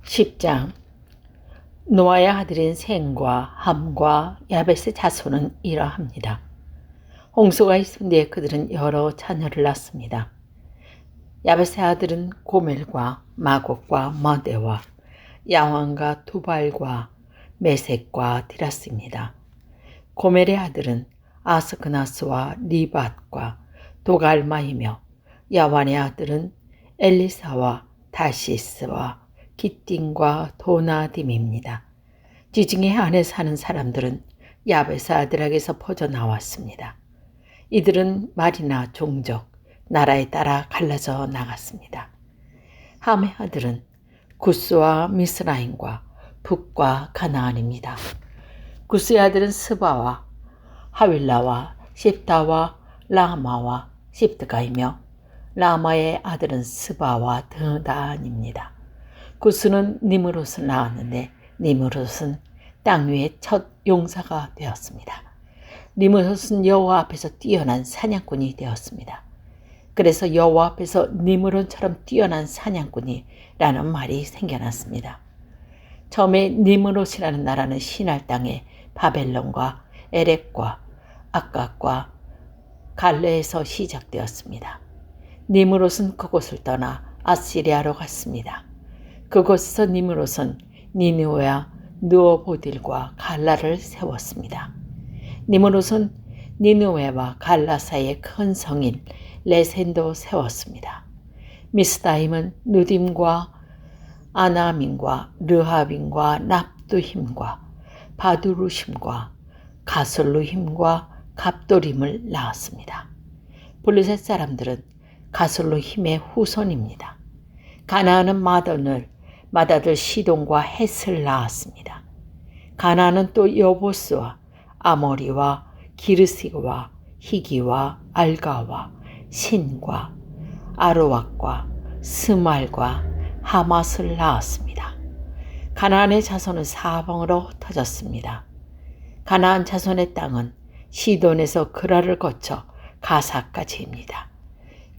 10장. 노아의 아들인 셈과 함과 야벳의 자손은 이러합니다. 홍수가 있은 뒤에 그들은 여러 자녀를 낳습니다. 야벳의 아들은 고멜과 마곡과 머대와 야완과 두발과 메섹과 디라스입니다. 고멜의 아들은 아스크나스와 리밧과 도갈마이며 야완의 아들은 엘리사와 다시스와 기띵과 도나딤입니다. 지중해 안에 사는 사람들은 야벳의 아들에게서 퍼져나왔습니다. 이들은 말이나 종족, 나라에 따라 갈라져 나갔습니다. 함의 아들은 구스와 미스라임과 북과 가나안입니다. 구스의 아들은 스바와 하윌라와 십다와 라마와 십드가이며 라마의 아들은 스바와 드단입니다. 구스는 니므롯을 낳았는데 니므롯은 땅 위의 첫 용사가 되었습니다. 니므롯은 여호와 앞에서 뛰어난 사냥꾼이 되었습니다. 그래서 여호와 앞에서 니므롯처럼 뛰어난 사냥꾼이라는 말이 생겨났습니다. 처음에 니므롯이라는 나라는 시날 땅의 바벨론과 에렉과 악각과 갈레에서 시작되었습니다. 니므롯은 그곳을 떠나 아시리아로 갔습니다. 그곳에서 니므롯은 니느웨와 느오보딜과 갈라를 세웠습니다. 니므롯은 니느웨와 갈라 사이에 큰 성인 레센도 세웠습니다. 미스다임은 누딤과 아나민과 르하빈과 납두힘과 바두루심과 가솔루힘과 갑도림을 낳았습니다. 블레셋 사람들은 가솔루힘의 후손입니다. 가나안은 맏아들 시돈과 헷을 낳았습니다. 가나안은 또 여보스와 아모리와 기르시와 히기와 알가와 신과 아르왁과 스말과 하맛을 낳았습니다. 가나안의 자손은 사방으로 흩어졌습니다. 가나안 자손의 땅은 시돈에서 그라를 거쳐 가사까지입니다.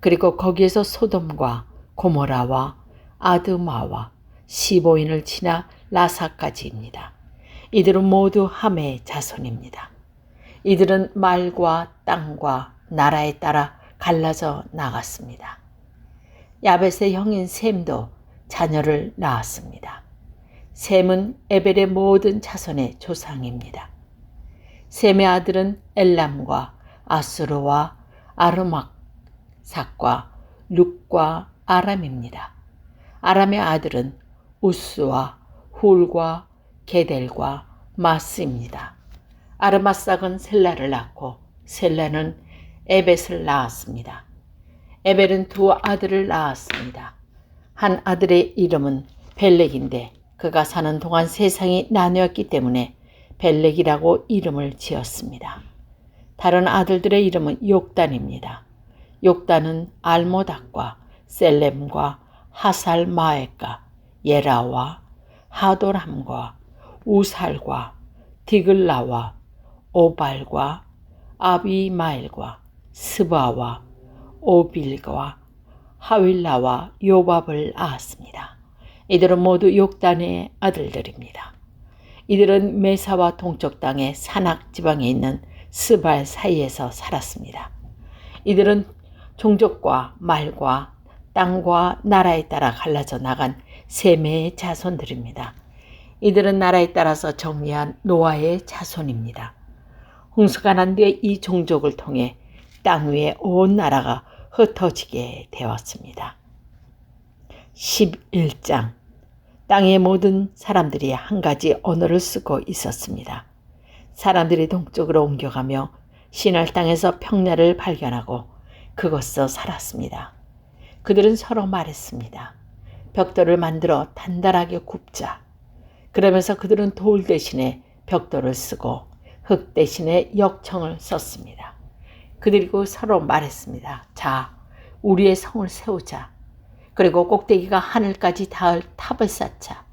그리고 거기에서 소돔과 고모라와 아드마와 시보인을 지나 라사까지입니다. 이들은 모두 함의 자손입니다. 이들은 말과 땅과 나라에 따라 갈라져 나갔습니다. 야벳의 형인 셈도 자녀를 낳았습니다. 셈은 에벨의 모든 자손의 조상입니다. 셈의 아들은 엘람과 아수르와 아르막삭과 룩과 아람입니다. 아람의 아들은 우스와 훌과 게델과 마스입니다. 아르마삭은 셀라를 낳고 셀라는 에벳을 낳았습니다. 에벨은 두 아들을 낳았습니다. 한 아들의 이름은 벨렉인데 그가 사는 동안 세상이 나뉘었기 때문에 벨렉이라고 이름을 지었습니다. 다른 아들들의 이름은 욕단입니다. 욕단은 알모닥과 셀렘과 하살마에가 예라와 하도람과 우살과 디글라와 오발과 아비마엘과 스바와 오빌과 하윌라와 요밥을 낳았습니다. 이들은 모두 욕단의 아들들입니다. 이들은 메사와 동쪽 땅의 산악 지방에 있는 스발 사이에서 살았습니다. 이들은 종족과 말과 땅과 나라에 따라 갈라져 나간 셈의 자손들입니다. 이들은 나라에 따라서 정리한 노아의 자손입니다. 홍수가 난 뒤에 이 종족을 통해 땅 위에 온 나라가 흩어지게 되었습니다. 11장. 땅의 모든 사람들이 한 가지 언어를 쓰고 있었습니다. 사람들이 동쪽으로 옮겨가며 시날 땅에서 평야를 발견하고 그곳에서 살았습니다. 그들은 서로 말했습니다. 벽돌을 만들어 단단하게 굽자. 그러면서 그들은 돌 대신에 벽돌을 쓰고 흙 대신에 역청을 썼습니다. 그리고 서로 말했습니다. 자, 우리의 성을 세우자. 그리고 꼭대기가 하늘까지 닿을 탑을 쌓자.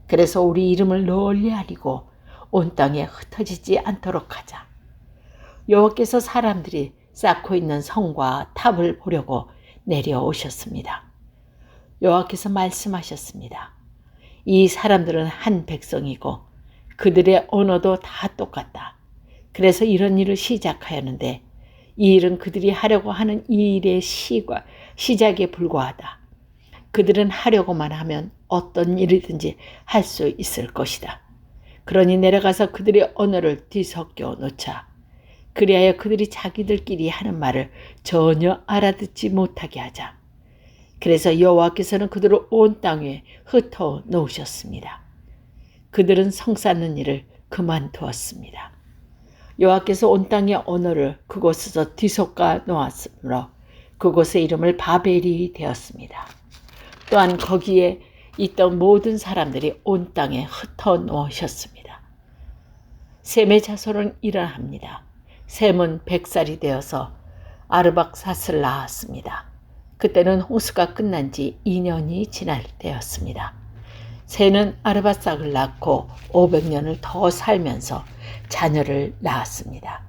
그래서 우리 이름을 널리 알리고 온 땅에 흩어지지 않도록 하자. 여호와께서 사람들이 쌓고 있는 성과 탑을 보려고 내려오셨습니다. 여호와께서 말씀하셨습니다. 이 사람들은 한 백성이고 그들의 언어도 다 똑같다. 그래서 이런 일을 시작하였는데 이 일은 그들이 하려고 하는 이 일의 시작에 불과하다. 그들은 하려고만 하면 어떤 일이든지 할 수 있을 것이다. 그러니 내려가서 그들의 언어를 뒤섞여 놓자. 그리하여 그들이 자기들끼리 하는 말을 전혀 알아듣지 못하게 하자. 그래서 여호와께서는 그들을 온 땅에 흩어 놓으셨습니다. 그들은 성 쌓는 일을 그만두었습니다. 여호와께서 온 땅의 언어를 그곳에서 뒤섞아 놓았으므로 그곳의 이름을 바벨이 되었습니다. 또한 거기에 있던 모든 사람들이 온 땅에 흩어 놓으셨습니다. 셈의 자손은 일어납니다. 셈은 100살이 되어서 아르박삿을 낳았습니다. 그때는 홍수가 끝난 지 2년이 지날 때였습니다. 셈은 아르박삿을 낳고 500년을 더 살면서 자녀를 낳았습니다.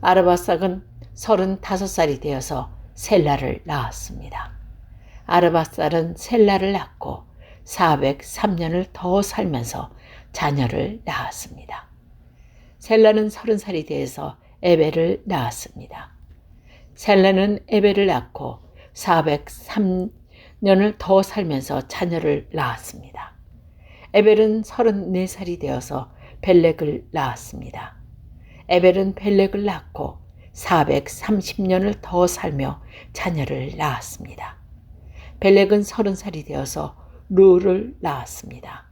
아르박삿은 35살이 되어서 셀라를 낳았습니다. 아르박삿은 셀라를 낳고 403년을 더 살면서 자녀를 낳았습니다. 셀라는 30살이 되어서 에벨을 낳았습니다. 셀라는 에벨을 낳고 403년을 더 살면서 자녀를 낳았습니다. 에벨은 34살이 되어서 벨렉을 낳았습니다. 에벨은 벨렉을 낳고 430년을 더 살며 자녀를 낳았습니다. 벨렉은 30살이 되어서 루를 낳았습니다.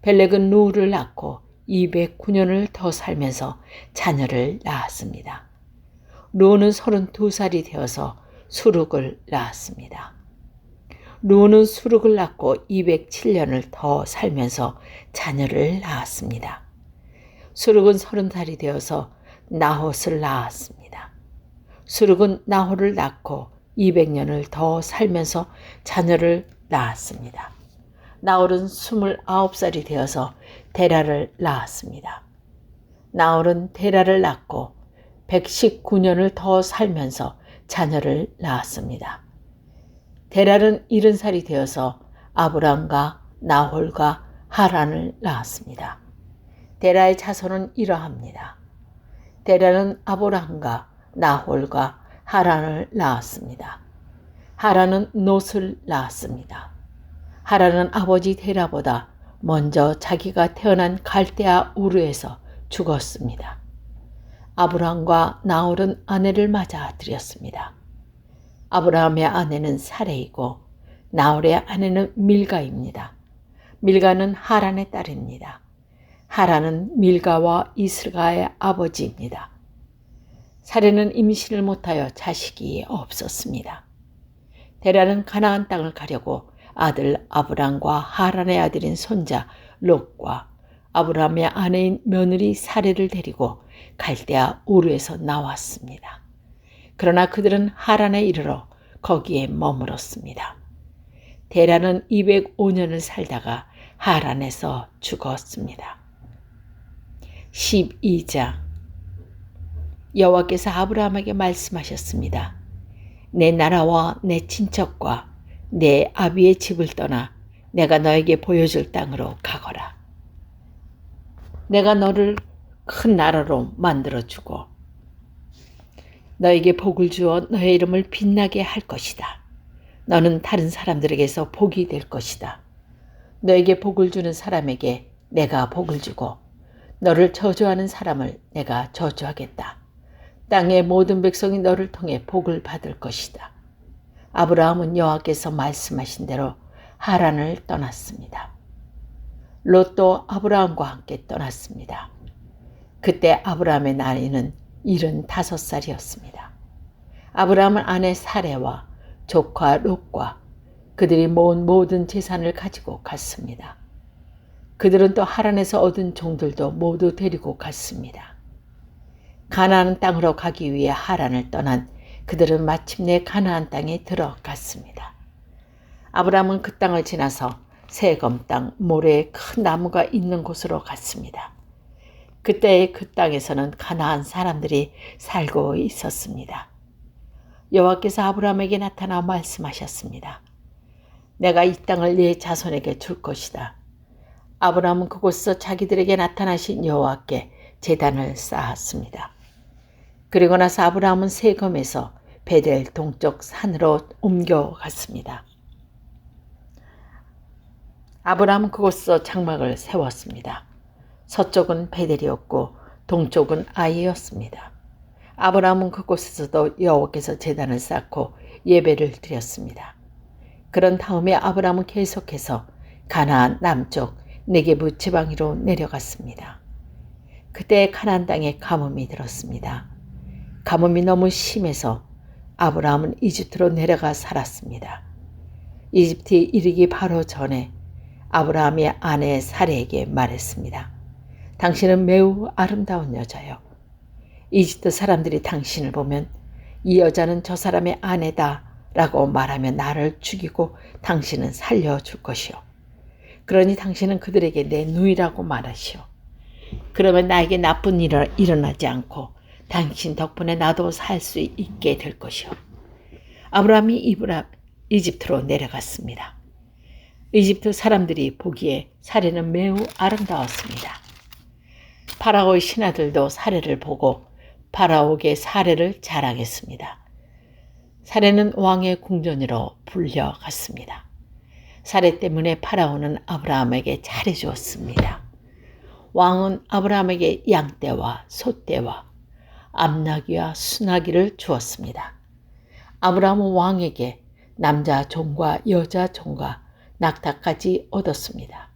벨렉은 루를 낳고 209년을 더 살면서 자녀를 낳았습니다. 루는 32살이 되어서 수룩을 낳았습니다. 루는 수룩을 낳고 207년을 더 살면서 자녀를 낳았습니다. 수룩은 30살이 되어서 나톳을 낳았습니다. 수룩은 나홀을 낳고 200년을 더 살면서 자녀를 낳았습니다. 나홀은 29살이 되어서 데라를 낳았습니다. 나홀은 데라를 낳고 119년을 더 살면서 자녀를 낳았습니다. 데라는 70살이 되어서 아브람과 나홀과 하란을 낳았습니다. 데라의 자손은 이러합니다. 데라는 아브람과 나홀과 하란을 낳았습니다. 하란은 롯을 낳았습니다. 하란은 아버지 데라보다 먼저 자기가 태어난 갈대아 우르에서 죽었습니다. 아브람과 나홀은 아내를 맞아 들였습니다. 아브라함의 아내는 사레이고 나홀의 아내는 밀가입니다. 밀가는 하란의 딸입니다. 하란은 밀가와 이스가의 아버지입니다. 사레는 임신을 못하여 자식이 없었습니다. 데라는 가나안 땅을 가려고 아들 아브람과 하란의 아들인 손자 롯과 아브람의 아내인 며느리 사레를 데리고 갈대아 우르에서 나왔습니다. 그러나 그들은 하란에 이르러 거기에 머물었습니다. 데라는 205년을 살다가 하란에서 죽었습니다. 12장. 여호와께서 아브라함에게 말씀하셨습니다. 내 나라와 내 친척과 내 아비의 집을 떠나 내가 너에게 보여줄 땅으로 가거라. 내가 너를 큰 나라로 만들어주고 너에게 복을 주어 너의 이름을 빛나게 할 것이다. 너는 다른 사람들에게서 복이 될 것이다. 너에게 복을 주는 사람에게 내가 복을 주고 너를 저주하는 사람을 내가 저주하겠다. 땅의 모든 백성이 너를 통해 복을 받을 것이다. 아브라함은 여호와께서 말씀하신 대로 하란을 떠났습니다. 롯도 아브라함과 함께 떠났습니다. 그때 아브라함의 나이는 75살이었습니다. 아브라함은 아내 사레와 조카 롯과 그들이 모은 모든 재산을 가지고 갔습니다. 그들은 또 하란에서 얻은 종들도 모두 데리고 갔습니다. 가나안 땅으로 가기 위해 하란을 떠난 그들은 마침내 가나안 땅에 들어갔습니다. 아브라함은 그 땅을 지나서 세검 땅 모래에 큰 나무가 있는 곳으로 갔습니다. 그때 그 땅에서는 가나안 사람들이 살고 있었습니다. 여호와께서 아브라함에게 나타나 말씀하셨습니다. 내가 이 땅을 네 자손에게 줄 것이다. 아브라함은 그곳에서 자기들에게 나타나신 여호와께 제단을 쌓았습니다. 그리고 나서 아브라함은 세검에서 베델 동쪽 산으로 옮겨갔습니다. 아브라함은 그곳에서 장막을 세웠습니다. 서쪽은 베델이었고 동쪽은 아이였습니다. 아브라함은 그곳에서도 여호와께서 제단을 쌓고 예배를 드렸습니다. 그런 다음에 아브라함은 계속해서 가나안 남쪽 네게부 지방으로 내려갔습니다. 그때 가나안 땅에 가뭄이 들었습니다. 가뭄이 너무 심해서 아브라함은 이집트로 내려가 살았습니다. 이집트에 이르기 바로 전에 아브라함이 아내 사레에게 말했습니다. 당신은 매우 아름다운 여자요. 이집트 사람들이 당신을 보면 이 여자는 저 사람의 아내다 라고 말하며 나를 죽이고 당신은 살려줄 것이요. 그러니 당신은 그들에게 내 누이라고 말하시오. 그러면 나에게 나쁜 일이 일어나지 않고 당신 덕분에 나도 살 수 있게 될 것이요. 아브라함이 이집트로 내려갔습니다. 이집트 사람들이 보기에 사레는 매우 아름다웠습니다. 파라오의 신하들도 사레를 보고 파라오에게 사레를 자랑했습니다. 사레는 왕의 궁전으로 불려갔습니다. 사레 때문에 파라오는 아브라함에게 잘해주었습니다. 왕은 아브라함에게 양떼와 소떼와 암나귀와 수나귀를 주었습니다. 아브라함은 왕에게 남자 종과 여자 종과 낙타까지 얻었습니다.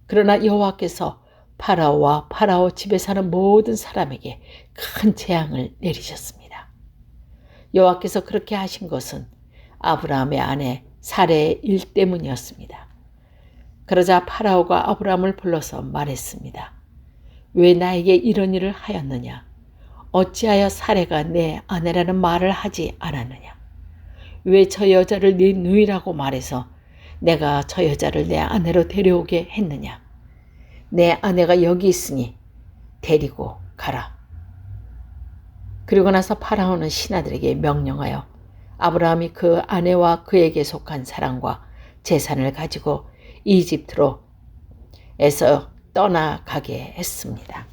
그러나 여호와께서 파라오와 파라오 집에 사는 모든 사람에게 큰 재앙을 내리셨습니다. 여호와께서 그렇게 하신 것은 아브라함의 아내 사레의 일 때문이었습니다. 그러자 파라오가 아브라함을 불러서 말했습니다. 왜 나에게 이런 일을 하였느냐? 어찌하여 사레가 내 아내라는 말을 하지 않았느냐? 왜 저 여자를 네 누이라고 말해서 내가 저 여자를 내 아내로 데려오게 했느냐? 내 아내가 여기 있으니 데리고 가라. 그리고 나서 파라오는 신하들에게 명령하여 아브라함이 그 아내와 그에게 속한 사람과 재산을 가지고 이집트로에서 떠나가게 했습니다.